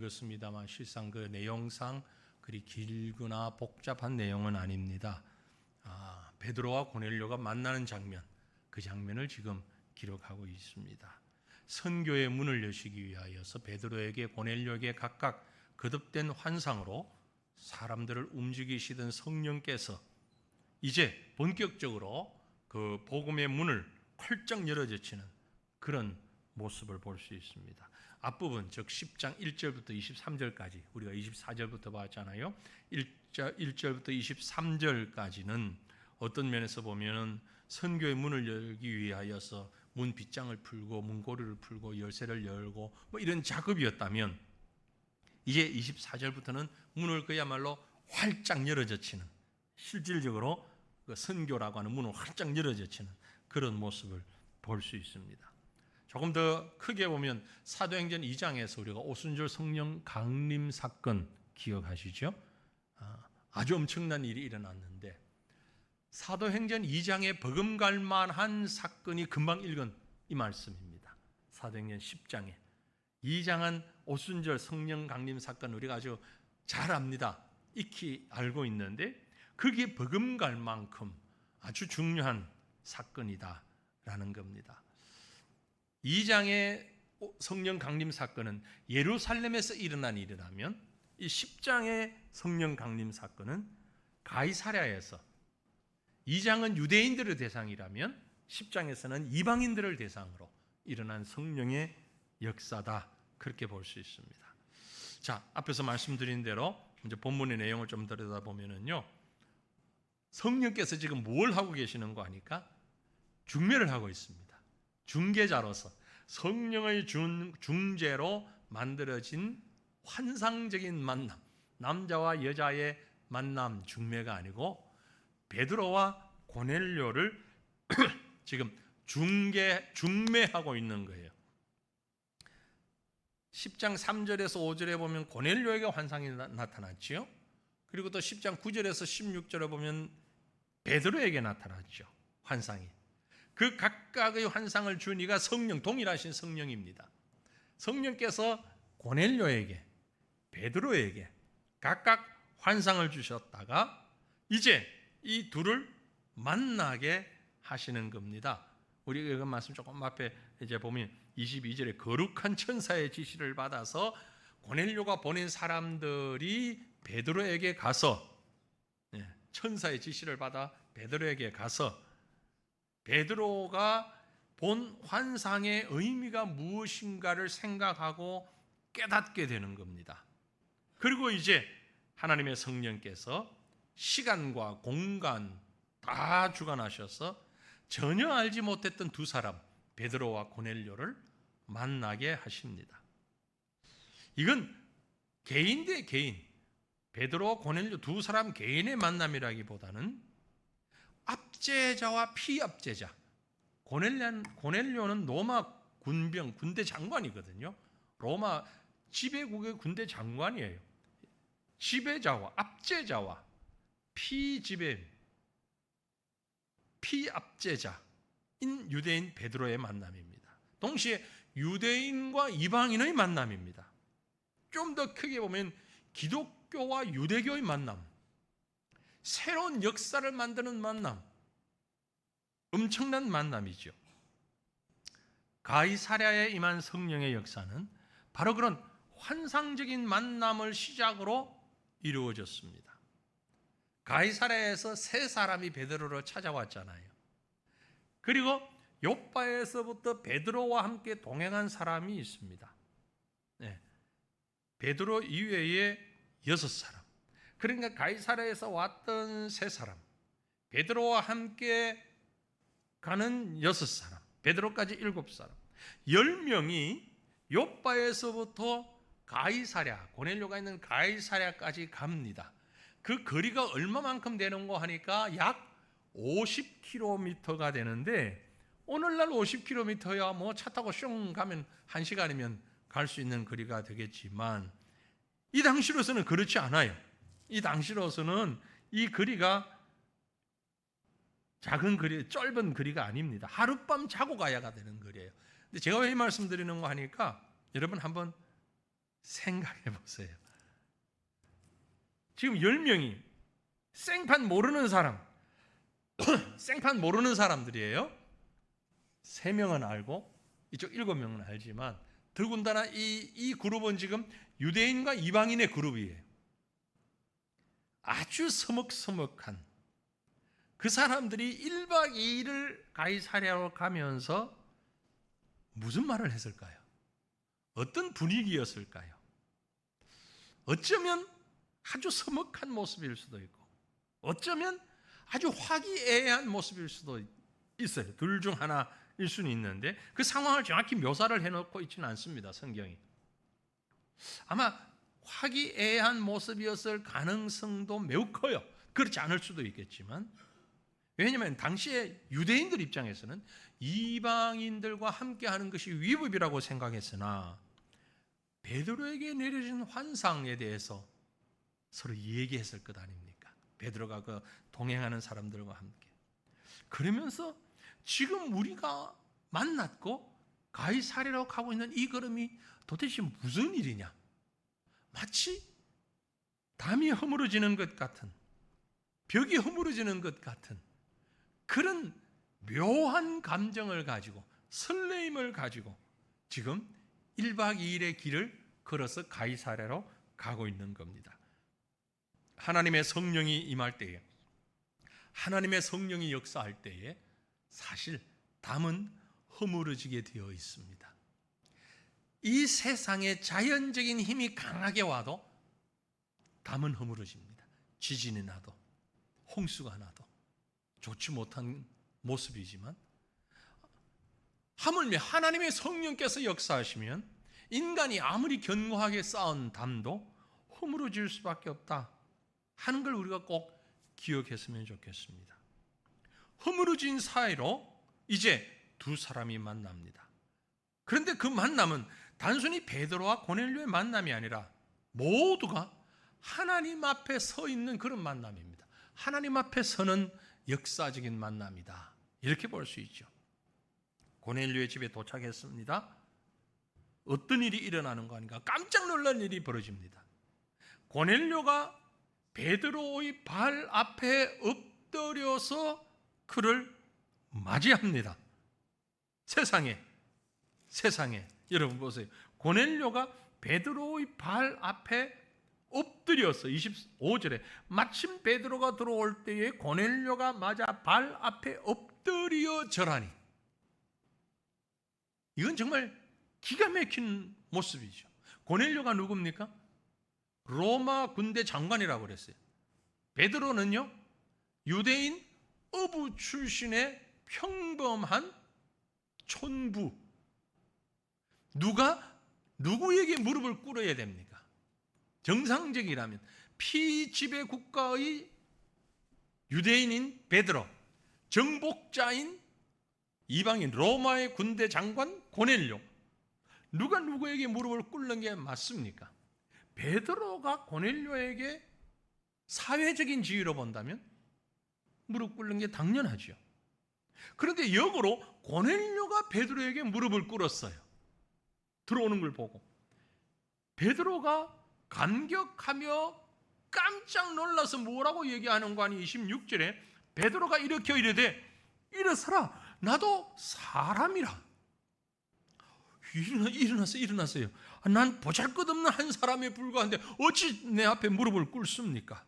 그렇습니다만 실상 그 내용상 그리 길거나 복잡한 내용은 아닙니다. 베드로와 고넬료가 만나는 장면, 그 장면을 지금 기록하고 있습니다. 선교의 문을 여시기 위하여서 베드로에게 고넬료에게 각각 거듭된 환상으로 사람들을 움직이시던 성령께서 이제 본격적으로 그 복음의 문을 활짝 열어젖히는 그런 모습을 볼 수 있습니다. 앞부분 즉 10장 1절부터 23절까지 우리가 24절부터 봤잖아요. 1절부터 23절까지는 어떤 면에서 보면 선교의 문을 열기 위하여서 문 빗장을 풀고 문고리를 풀고 열쇠를 열고 뭐 이런 작업이었다면, 이제 24절부터는 문을 그야말로 활짝 열어젖히는, 실질적으로 그 선교라고 하는 문을 활짝 열어젖히는 그런 모습을 볼 수 있습니다. 조금 더 크게 보면 사도행전 2장에서 우리가 오순절 성령 강림 사건 기억하시죠? 아주 엄청난 일이 일어났는데 사도행전 2장에 버금갈 만한 사건이 금방 읽은 이 말씀입니다. 사도행전 10장에 2장은 오순절 성령 강림 사건 우리가 아주 잘 압니다. 익히 알고 있는데 그게 버금갈 만큼 아주 중요한 사건이다라는 겁니다. 2장의 성령 강림 사건은 예루살렘에서 일어난 일이라면 이 10장의 성령 강림 사건은 가이사랴에서, 2장은 유대인들의 대상이라면 10장에서는 이방인들을 대상으로 일어난 성령의 역사다, 그렇게 볼 수 있습니다. 자, 앞에서 말씀드린 대로 이제 본문의 내용을 좀 들여다보면요, 성령께서 지금 뭘 하고 계시는 거 아니까 중매를 하고 있습니다. 중개자로서 성령의 중재로 만들어진 환상적인 만남, 남자와 여자의 만남, 중매가 아니고 베드로와 고넬료를 지금 중매하고 있는 거예요. 10장 3절에서 5절에 보면 고넬료에게 환상이 나타났지요. 그리고 또 10장 9절에서 16절에 보면 베드로에게 나타났죠, 환상이. 그 각각의 환상을 준 이가 성령, 동일하신 성령입니다. 성령께서 고넬료에게, 베드로에게 각각 환상을 주셨다가 이제 이 둘을 만나게 하시는 겁니다. 우리가 이건 말씀 조금 앞에 이제 보면 22절에 거룩한 천사의 지시를 받아서 고넬료가 보낸 사람들이 베드로에게 가서, 천사의 지시를 받아 베드로에게 가서 베드로가 본 환상의 의미가 무엇인가를 생각하고 깨닫게 되는 겁니다. 그리고 이제 하나님의 성령께서 시간과 공간 다 주관하셔서 전혀 알지 못했던 두 사람, 베드로와 고넬료를 만나게 하십니다. 이건 개인 대 개인, 베드로와 고넬료 두 사람 개인의 만남이라기보다는 압제자와 피압제자, 고넬료는 로마 군병, 군대 장관이거든요. 로마 지배국의 군대 장관이에요. 지배자와 압제자와 피압제자인 유대인 베드로의 만남입니다. 동시에 유대인과 이방인의 만남입니다. 좀 더 크게 보면 기독교와 유대교의 만남, 새로운 역사를 만드는 만남, 엄청난 만남이죠. 가이사랴에 임한 성령의 역사는 바로 그런 환상적인 만남을 시작으로 이루어졌습니다. 가이사랴에서 세 사람이 베드로를 찾아왔잖아요. 그리고 요빠에서부터 베드로와 함께 동행한 사람이 있습니다. 베드로 이외에 6사람. 그러니까 가이사랴에서 왔던 3사람, 베드로와 함께 가는 6사람, 베드로까지 7사람, 10명이 요빠에서부터 가이사랴, 고넬료가 있는 가이사랴까지 갑니다. 그 거리가 얼마만큼 되는고 하니까 약 50km가 되는데, 오늘날 50km야 뭐 차 타고 슝 가면 1시간이면 갈 수 있는 거리가 되겠지만 이 당시로서는 그렇지 않아요. 이 당시로서는 이 거리가 작은 거리, 짧은 거리가 아닙니다. 하룻밤 자고 가야 되는 거리예요. 근데 제가 왜 이 말씀드리는 거 하니까 여러분 한번 생각해 보세요. 지금 10명이 생판 모르는 사람, 생판 모르는 사람들이에요. 3명은 알고 이쪽 7명은 알지만 더군다나 이 그룹은 지금 유대인과 이방인의 그룹이에요. 아주 서먹서먹한 그 사람들이 1박 2일을 가이사랴로 가면서 무슨 말을 했을까요? 어떤 분위기였을까요? 어쩌면 아주 서먹한 모습일 수도 있고 어쩌면 아주 화기애애한 모습일 수도 있어요. 둘 중 하나일 수는 있는데 그 상황을 정확히 묘사를 해놓고 있지는 않습니다. 성경이. 아마 화기애애한 모습이었을 가능성도 매우 커요. 그렇지 않을 수도 있겠지만 왜냐하면 당시에 유대인들 입장에서는 이방인들과 함께하는 것이 위법이라고 생각했으나 베드로에게 내려진 환상에 대해서 서로 얘기했을 것 아닙니까? 베드로가 그 동행하는 사람들과 함께. 그러면서 지금 우리가 만났고 가이사랴로 가고 있는 이 걸음이 도대체 무슨 일이냐? 마치 담이 허물어지는 것 같은, 벽이 허물어지는 것 같은 그런 묘한 감정을 가지고 설레임을 가지고 지금 1박 2일의 길을 걸어서 가이사랴로 가고 있는 겁니다. 하나님의 성령이 임할 때에, 하나님의 성령이 역사할 때에 사실 담은 허물어지게 되어 있습니다. 이 세상에 자연적인 힘이 강하게 와도 담은 허물어집니다. 지진이 나도 홍수가 나도 좋지 못한 모습이지만 하물며 하나님의 성령께서 역사하시면 인간이 아무리 견고하게 쌓은 담도 허물어질 수밖에 없다 하는 걸 우리가 꼭 기억했으면 좋겠습니다. 허물어진 사이로 이제 두 사람이 만납니다. 그런데 그 만남은 단순히 베드로와 고넬료의 만남이 아니라 모두가 하나님 앞에 서 있는 그런 만남입니다. 하나님 앞에 서는 역사적인 만남이다. 이렇게 볼 수 있죠. 고넬료의 집에 도착했습니다. 어떤 일이 일어나는 거 아닌가? 깜짝 놀랄 일이 벌어집니다. 고넬료가 베드로의 발 앞에 엎드려서 그를 맞이합니다. 세상에 여러분 보세요. 고넬료가 베드로의 발 앞에 엎드려서 25절에 마침 베드로가 들어올 때에 고넬료가 맞아 발 앞에 엎드려 절하니, 이건 정말 기가 막힌 모습이죠. 고넬료가 누굽니까? 로마 군대 장관이라고 그랬어요. 베드로는요, 유대인 어부 출신의 평범한 촌부. 누구에게 무릎을 꿇어야 됩니까? 정상적이라면 피지배 국가의 유대인인 베드로, 정복자인 이방인 로마의 군대 장관 고넬료, 누가 누구에게 무릎을 꿇는 게 맞습니까? 베드로가 고넬료에게 사회적인 지위로 본다면 무릎 꿇는 게 당연하죠. 그런데 역으로 고넬료가 베드로에게 무릎을 꿇었어요. 들어오는 걸 보고 베드로가 감격하며 깜짝 놀라서 뭐라고 얘기하는 거 아니? 26절에 베드로가 일으켜 이르되 일어서라, 나도 사람이라. 일어나세요. 난 보잘것없는 한 사람에 불과한데 어찌 내 앞에 무릎을 꿇습니까?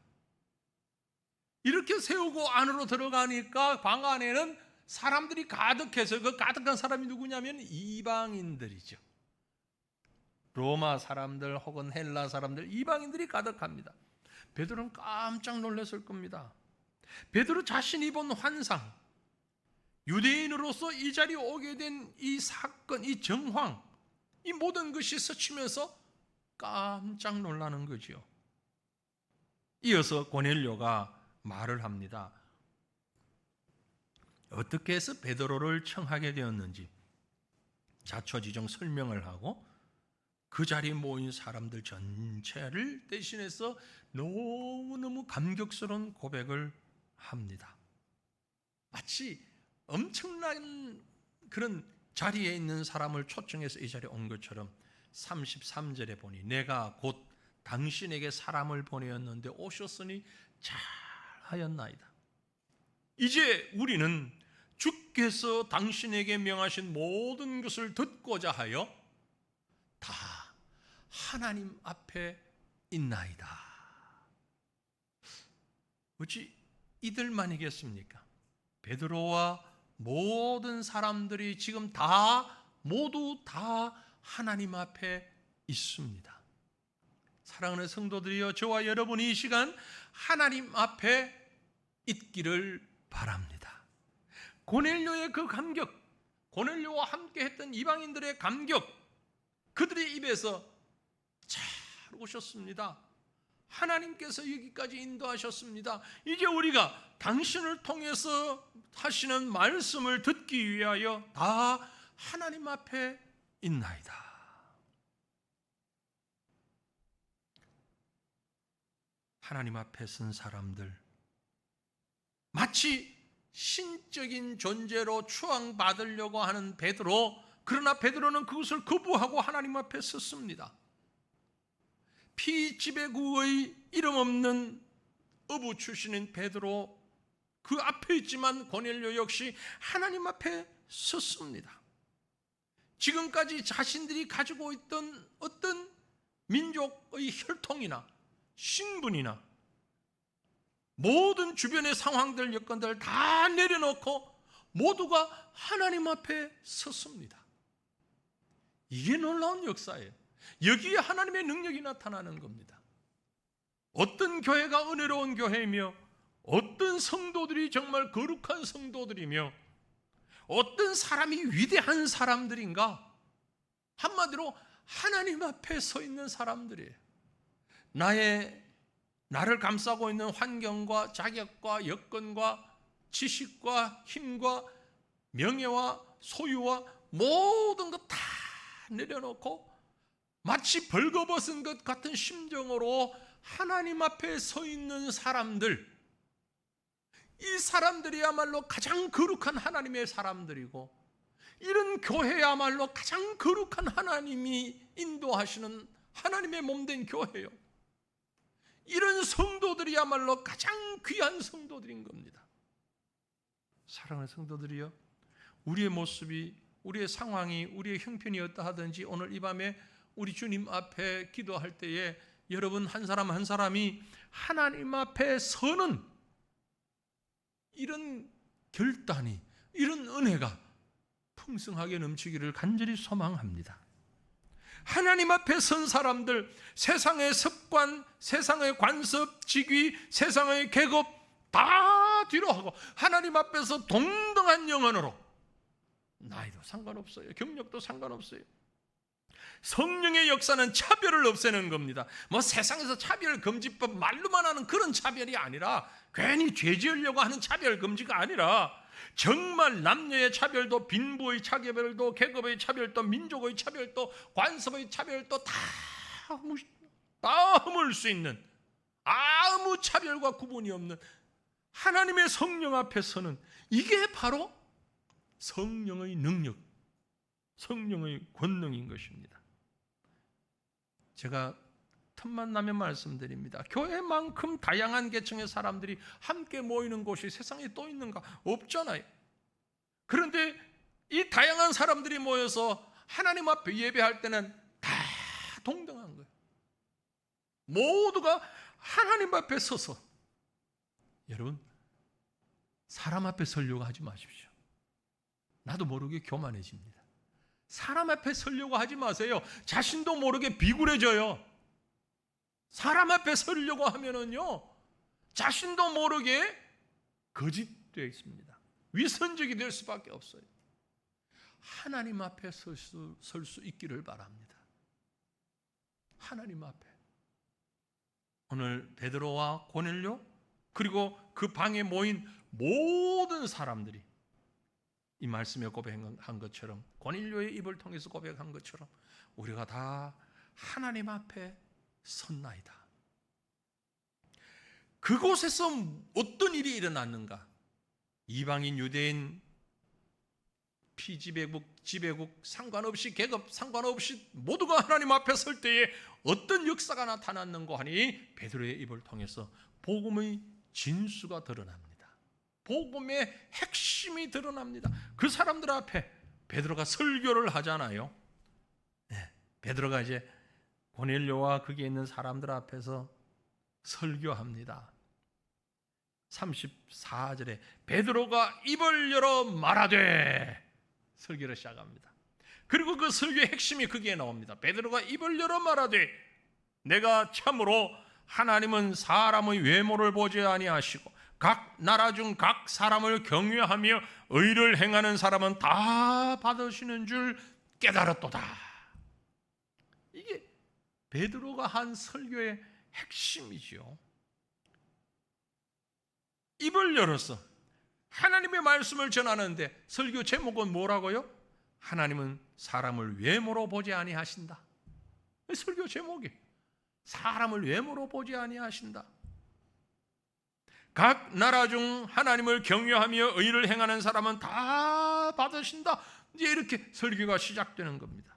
이렇게 세우고 안으로 들어가니까 방 안에는 사람들이 가득해서 그 가득한 사람이 누구냐면 이방인들이죠. 로마 사람들 혹은 헬라 사람들, 이방인들이 가득합니다. 베드로는 깜짝 놀랐을 겁니다. 베드로 자신이 본 환상, 유대인으로서 이 자리에 오게 된 이 사건, 이 정황, 이 모든 것이 스치면서 깜짝 놀라는 거죠. 이어서 고넬료가 말을 합니다. 어떻게 해서 베드로를 청하게 되었는지 자초지종 설명을 하고 그 자리에 모인 사람들 전체를 대신해서 너무너무 감격스러운 고백을 합니다. 마치 엄청난 그런 자리에 있는 사람을 초청해서 이 자리에 온 것처럼 33절에 보니 내가 곧 당신에게 사람을 보내었는데 오셨으니 잘하였나이다. 이제 우리는 주께서 당신에게 명하신 모든 것을 듣고자 하여 다 하나님 앞에 있나이다. 어찌 이들만이겠습니까? 베드로와 모든 사람들이 지금 모두 다 하나님 앞에 있습니다. 사랑하는 성도들이여, 저와 여러분이 이 시간 하나님 앞에 있기를 바랍니다. 고넬료의 그 감격, 고넬료와 함께 했던 이방인들의 감격, 그들의 입에서 잘 오셨습니다. 하나님께서 여기까지 인도하셨습니다. 이제 우리가 당신을 통해서 하시는 말씀을 듣기 위하여 다 하나님 앞에 있나이다. 하나님 앞에 선 사람들, 마치 신적인 존재로 추앙받으려고 하는 베드로, 그러나 베드로는 그것을 거부하고 하나님 앞에 섰습니다. 피지배구의 이름 없는 어부 출신인 베드로, 그 앞에 있지만 고넬료 역시 하나님 앞에 섰습니다. 지금까지 자신들이 가지고 있던 어떤 민족의 혈통이나 신분이나 모든 주변의 상황들, 여건들 다 내려놓고 모두가 하나님 앞에 섰습니다. 이게 놀라운 역사예요. 여기에 하나님의 능력이 나타나는 겁니다. 어떤 교회가 은혜로운 교회이며, 어떤 성도들이 정말 거룩한 성도들이며, 어떤 사람이 위대한 사람들인가? 한마디로 하나님 앞에 서 있는 사람들이에요. 나를 감싸고 있는 환경과 자격과 여건과 지식과 힘과 명예와 소유와 모든 것 다 내려놓고 마치 벌거벗은 것 같은 심정으로 하나님 앞에 서 있는 사람들, 이 사람들이야말로 가장 거룩한 하나님의 사람들이고, 이런 교회야말로 가장 거룩한 하나님이 인도하시는 하나님의 몸된 교회요. 이런 성도들이야말로 가장 귀한 성도들인 겁니다. 사랑하는 성도들이여, 우리의 모습이, 우리의 상황이, 우리의 형편이 어떠하든지 오늘 이 밤에 우리 주님 앞에 기도할 때에 여러분 한 사람 한 사람이 하나님 앞에 서는 이런 결단이, 이런 은혜가 풍성하게 넘치기를 간절히 소망합니다. 하나님 앞에 선 사람들, 세상의 습관, 세상의 관습, 직위, 세상의 계급 다 뒤로 하고 하나님 앞에서 동등한 영혼으로, 나이도 상관없어요, 경력도 상관없어요. 성령의 역사는 차별을 없애는 겁니다. 세상에서 차별금지법 말로만 하는 그런 차별이 아니라, 괜히 죄 지으려고 하는 차별금지가 아니라, 정말 남녀의 차별도, 빈부의 차별도, 계급의 차별도, 민족의 차별도, 관습의 차별도 다 허물 수 있는, 아무 차별과 구분이 없는 하나님의 성령 앞에서는, 이게 바로 성령의 능력, 성령의 권능인 것입니다. 제가 틈만 나면 말씀드립니다. 교회만큼 다양한 계층의 사람들이 함께 모이는 곳이 세상에 또 있는가? 없잖아요. 그런데 이 다양한 사람들이 모여서 하나님 앞에 예배할 때는 다 동등한 거예요. 모두가 하나님 앞에 서서, 여러분, 사람 앞에 서려고 하지 마십시오. 나도 모르게 교만해집니다. 사람 앞에 서려고 하지 마세요. 자신도 모르게 비굴해져요. 사람 앞에 서려고 하면은요, 자신도 모르게 거짓되어 있습니다. 위선적이 될 수밖에 없어요. 하나님 앞에 설 수 있기를 바랍니다. 하나님 앞에. 오늘 베드로와 고넬료, 그리고 그 방에 모인 모든 사람들이 이 말씀에 고백한 것처럼, 고넬료의 입을 통해서 고백한 것처럼 우리가 다 하나님 앞에 섰나이다. 그곳에서 어떤 일이 일어났는가? 이방인, 유대인, 피지배국, 지배국 상관없이 계급 상관없이 모두가 하나님 앞에 설 때에 어떤 역사가 나타났는가 하니 베드로의 입을 통해서 복음의 진수가 드러납니다. 복음의 핵심이 드러납니다. 그 사람들 앞에 베드로가 설교를 하잖아요. 베드로가 이제 고넬료와 거기에 있는 사람들 앞에서 설교합니다. 34절에 베드로가 입을 열어 말하되 설교를 시작합니다. 그리고 그 설교의 핵심이 거기에 나옵니다. 베드로가 입을 열어 말하되 내가 참으로 하나님은 사람의 외모를 보지 아니하시고 각 나라 중 각 사람을 경외하며 의를 행하는 사람은 다 받으시는 줄 깨달았도다. 이게 베드로가 한 설교의 핵심이죠. 입을 열어서 하나님의 말씀을 전하는데 설교 제목은 뭐라고요? 하나님은 사람을 외모로 보지 아니하신다. 설교 제목이 사람을 외모로 보지 아니하신다. 각 나라 중 하나님을 경외하며 의를 행하는 사람은 다 받으신다. 이제 이렇게 설교가 시작되는 겁니다.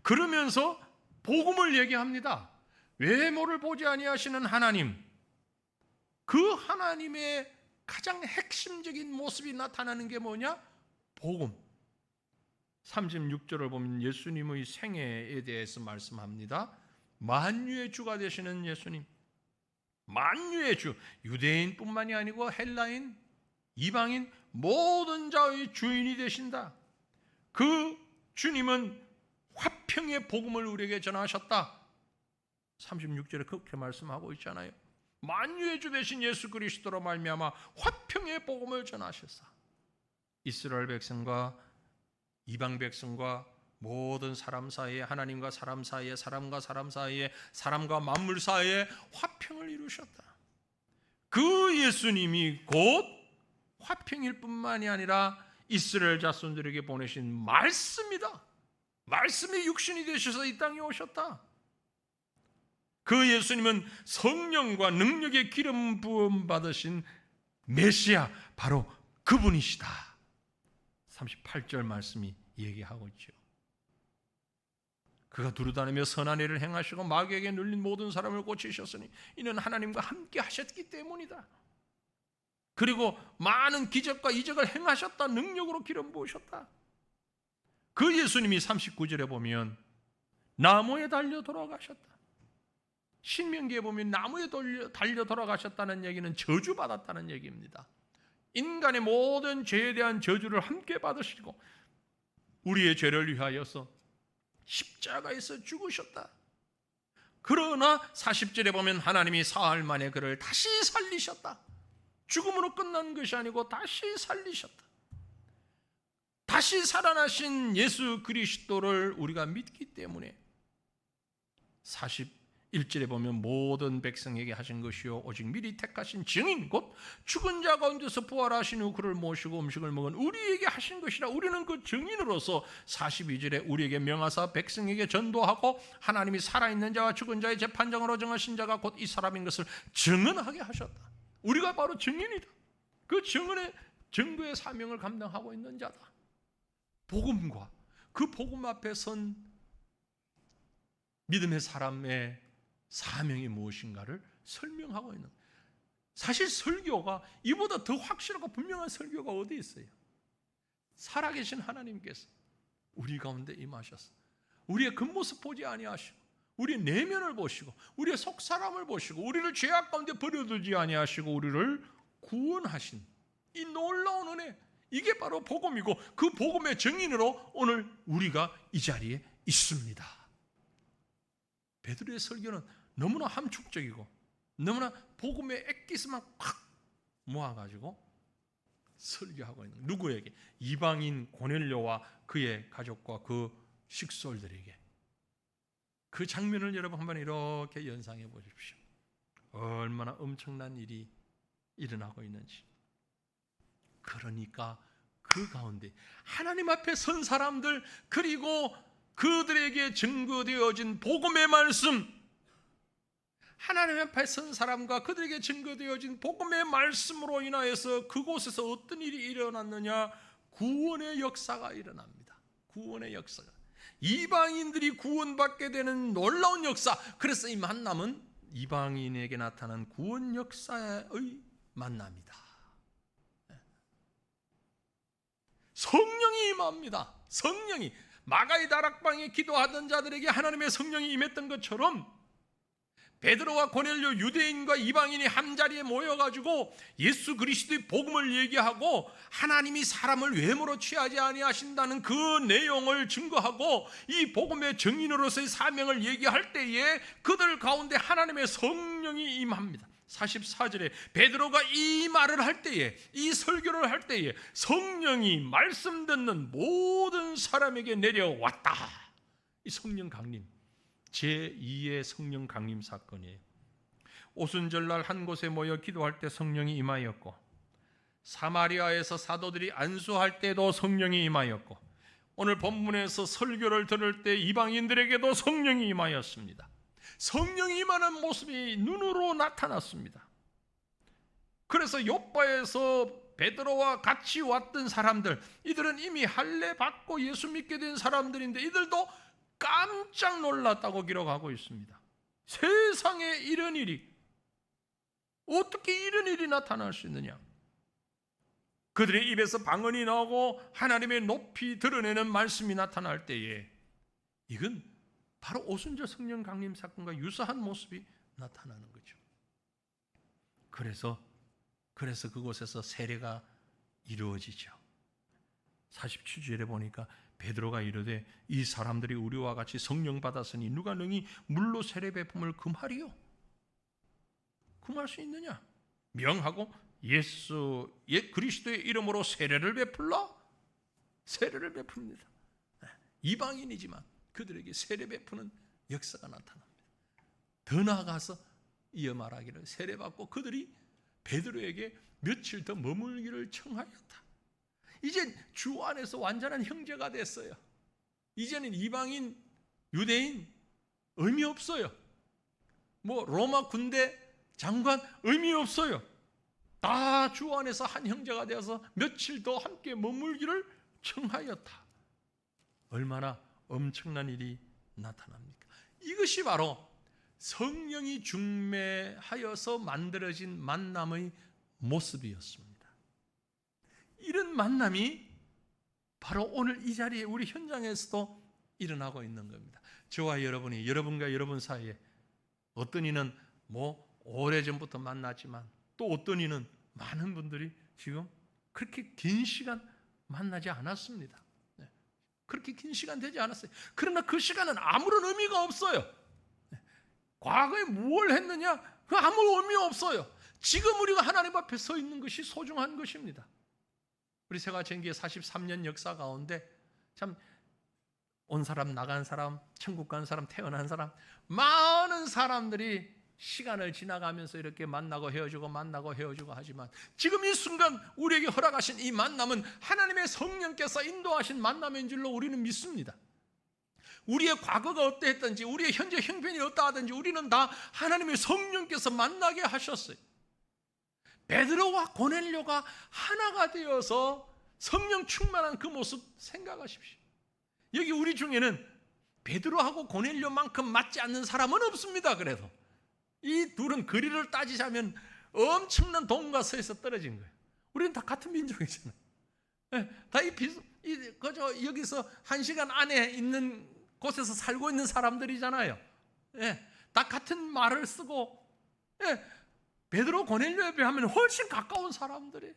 그러면서 복음을 얘기합니다. 외모를 보지 아니하시는 하나님, 그 하나님의 가장 핵심적인 모습이 나타나는 게 뭐냐? 복음. 36절을 보면 예수님의 생애에 대해서 말씀합니다. 만유의 주가 되시는 예수님, 만유의 주, 유대인뿐만이 아니고 헬라인, 이방인 모든 자의 주인이 되신다. 그 주님은 화평의 복음을 우리에게 전하셨다. 36절에 그렇게 말씀하고 있잖아요. 만유의 주 되신 예수 그리스도로 말미암아 화평의 복음을 전하셨사. 이스라엘 백성과 이방 백성과 모든 사람 사이에, 하나님과 사람 사이에, 사람과 사람 사이에, 사람과 만물 사이에 화평을 이루셨다. 그 예수님이 곧 화평일 뿐만이 아니라 이스라엘 자손들에게 보내신 말씀이다. 말씀이 육신이 되셔서 이 땅에 오셨다. 그 예수님은 성령과 능력의 기름 부음 받으신 메시아, 바로 그분이시다. 38절 말씀이 얘기하고 있죠. 그가 두루다니며 선한 일을 행하시고 마귀에게 눌린 모든 사람을 고치셨으니 이는 하나님과 함께 하셨기 때문이다. 그리고 많은 기적과 이적을 행하셨다. 능력으로 기름 부으셨다. 그 예수님이 39절에 보면 나무에 달려 돌아가셨다. 신명기에 보면 나무에 달려 돌아가셨다는 얘기는 저주받았다는 얘기입니다. 인간의 모든 죄에 대한 저주를 함께 받으시고 우리의 죄를 위하여서 십자가에서 죽으셨다. 그러나 40절에 보면 하나님이 사흘 만에 그를 다시 살리셨다. 죽음으로 끝난 것이 아니고 다시 살리셨다. 다시 살아나신 예수 그리스도를 우리가 믿기 때문에 41절에 보면 모든 백성에게 하신 것이요 오직 미리 택하신 증인 곧 죽은 자 가운데서 부활하신 후 그를 모시고 음식을 먹은 우리에게 하신 것이라. 우리는 그 증인으로서 42절에 우리에게 명하사 백성에게 전도하고 하나님이 살아있는 자와 죽은 자의 재판장으로 정하신 자가 곧 이 사람인 것을 증언하게 하셨다. 우리가 바로 증인이다. 그 증언의 증거의 사명을 감당하고 있는 자다. 복음과 그 복음 앞에 선 믿음의 사람의 사명이 무엇인가를 설명하고 있는 거예요. 사실 설교가 이보다 더 확실하고 분명한 설교가 어디 있어요? 살아계신 하나님께서 우리 가운데 임하셔서 우리의 겉모습 보지 아니하시고 우리의 내면을 보시고 우리의 속사람을 보시고 우리를 죄악 가운데 버려두지 아니하시고 우리를 구원하신 이 놀라운 은혜, 이게 바로 복음이고 그 복음의 증인으로 오늘 우리가 이 자리에 있습니다. 베드로의 설교는 너무나 함축적이고 너무나 복음의 액기스만 콱 모아가지고 설교하고 있는, 누구에게? 이방인 고넬료와 그의 가족과 그 식솔들에게. 그 장면을 여러분 한번 이렇게 연상해 보십시오. 얼마나 엄청난 일이 일어나고 있는지. 그러니까 그 가운데 하나님 앞에 선 사람들, 그리고 그들에게 증거되어진 복음의 말씀, 하나님 앞에 선 사람과 그들에게 증거되어진 복음의 말씀으로 인하여서 그곳에서 어떤 일이 일어났느냐? 구원의 역사가 일어납니다. 구원의 역사가. 이방인들이 구원받게 되는 놀라운 역사. 그래서 이 만남은 이방인에게 나타난 구원 역사의 만남이다. 성령이 임합니다. 성령이 마가의 다락방에 기도하던 자들에게 하나님의 성령이 임했던 것처럼 베드로와 고넬료, 유대인과 이방인이 한자리에 모여가지고 예수 그리스도의 복음을 얘기하고 하나님이 사람을 외모로 취하지 아니하신다는 그 내용을 증거하고 이 복음의 증인으로서의 사명을 얘기할 때에 그들 가운데 하나님의 성령이 임합니다. 44절에 베드로가 이 말을 할 때에, 이 설교를 할 때에 성령이 말씀 듣는 모든 사람에게 내려왔다. 이 성령 강림, 제2의 성령 강림 사건이에요. 오순절날 한 곳에 모여 기도할 때 성령이 임하였고, 사마리아에서 사도들이 안수할 때도 성령이 임하였고, 오늘 본문에서 설교를 들을 때 이방인들에게도 성령이 임하였습니다. 성령이 임하는 모습이 눈으로 나타났습니다. 그래서 요빠에서 베드로와 같이 왔던 사람들, 이들은 이미 할례 받고 예수 믿게 된 사람들인데 이들도 깜짝 놀랐다고 기록하고 있습니다. 세상에 이런 일이, 어떻게 이런 일이 나타날 수 있느냐? 그들의 입에서 방언이 나오고 하나님의 높이 드러내는 말씀이 나타날 때에 이건 바로 오순절 성령 강림 사건과 유사한 모습이 나타나는 거죠. 그래서 그곳에서 세례가 이루어지죠. 47절에 보니까 베드로가 이르되 이 사람들이 우리와 같이 성령 받았으니 누가 능히 물로 세례 베품을 금하리요? 금할 수 있느냐? 명하고 예수 그리스도의 이름으로 세례를 베풀라? 세례를 베풉니다. 이방인이지만 그들에게 세례 베푸는 역사가 나타납니다. 더 나아가서 이어 말하기를 세례받고 그들이 베드로에게 며칠 더 머물기를 청하였다. 이제 주 안에서 완전한 형제가 됐어요. 이제는 이방인, 유대인 의미 없어요. 뭐 로마 군대 장관 의미 없어요. 다 주 안에서 한 형제가 되어서 며칠 더 함께 머물기를 청하였다. 얼마나 엄청난 일이 나타납니까? 이것이 바로 성령이 중매하여서 만들어진 만남의 모습이었습니다. 이런 만남이 바로 오늘 이 자리에 우리 현장에서도 일어나고 있는 겁니다. 저와 여러분이, 여러분과 여러분 사이에 어떤 이는 오래전부터 만났지만 또 어떤 이는 많은 분들이 지금 그렇게 긴 시간 만나지 않았습니다. 그렇게 긴 시간 되지 않았어요. 그러나 그 시간은 아무런 의미가 없어요. 과거에 뭘 했느냐? 아무 의미 없어요. 지금 우리가 하나님 앞에 서 있는 것이 소중한 것입니다. 우리 세가천기의 43년 역사 가운데 참 온 사람, 나간 사람, 천국 간 사람, 태어난 사람, 많은 사람들이 시간을 지나가면서 이렇게 만나고 헤어지고 만나고 헤어지고 하지만 지금 이 순간 우리에게 허락하신 이 만남은 하나님의 성령께서 인도하신 만남인 줄로 우리는 믿습니다. 우리의 과거가 어떠했든지 우리의 현재 형편이 어떠하든지 우리는 다 하나님의 성령께서 만나게 하셨어요. 베드로와 고넬료가 하나가 되어서 성령 충만한 그 모습 생각하십시오. 여기 우리 중에는 베드로하고 고넬료만큼 맞지 않는 사람은 없습니다. 그래도 이 둘은 거리를 따지자면 엄청난 동과 서에서 떨어진 거예요. 우리는 다 같은 민족이잖아요. 다 그저 여기서 1시간 안에 있는 곳에서 살고 있는 사람들이잖아요. 다 같은 말을 쓰고 베드로 고넬료에 비하면 훨씬 가까운 사람들이에요.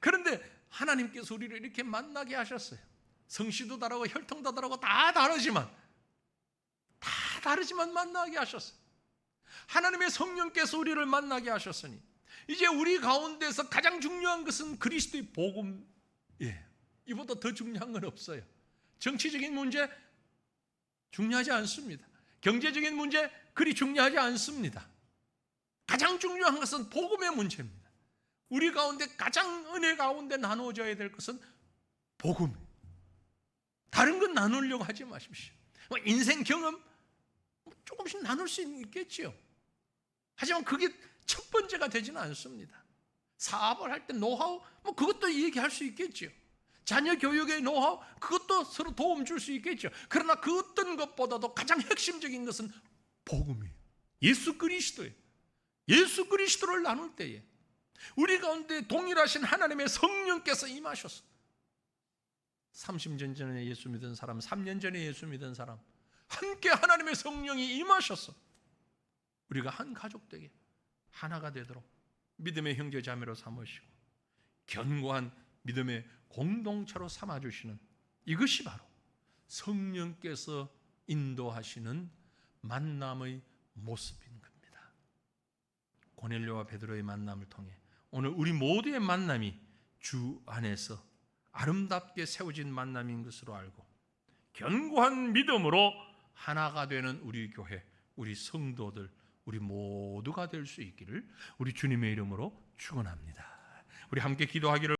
그런데 하나님께서 우리를 이렇게 만나게 하셨어요. 성씨도 다르고 혈통도 다르고 다 다르지만 만나게 하셨어요. 하나님의 성령께서 우리를 만나게 하셨으니 이제 우리 가운데서 가장 중요한 것은 그리스도의 복음. 이보다 더 중요한 건 없어요. 정치적인 문제 중요하지 않습니다. 경제적인 문제 그리 중요하지 않습니다. 가장 중요한 것은 복음의 문제입니다. 우리 가운데 가장 은혜 가운데 나누어져야 될 것은 복음이에요. 다른 건 나누려고 하지 마십시오. 인생 경험 조금씩 나눌 수 있겠지요. 하지만 그게 첫 번째가 되지는 않습니다. 사업을 할 때 노하우 그것도 얘기할 수 있겠지요. 자녀 교육의 노하우, 그것도 서로 도움 줄 수 있겠죠. 그러나 그 어떤 것보다도 가장 핵심적인 것은 복음이에요. 예수 그리스도예요. 예수 그리스도를 나눌 때에 우리 가운데 동일하신 하나님의 성령께서 임하셨어. 30년 전에 예수 믿은 사람, 3년 전에 예수 믿은 사람, 함께 하나님의 성령이 임하셨어. 우리가 한 가족 되게 하나가 되도록 믿음의 형제 자매로 삼으시고 견고한 믿음의 공동체로 삼아주시는, 이것이 바로 성령께서 인도하시는 만남의 모습인 겁니다. 고넬료와 베드로의 만남을 통해 오늘 우리 모두의 만남이 주 안에서 아름답게 세워진 만남인 것으로 알고 견고한 믿음으로 하나가 되는 우리 교회, 우리 성도들, 우리 모두가 될 수 있기를 우리 주님의 이름으로 축원합니다. 우리 함께 기도하기를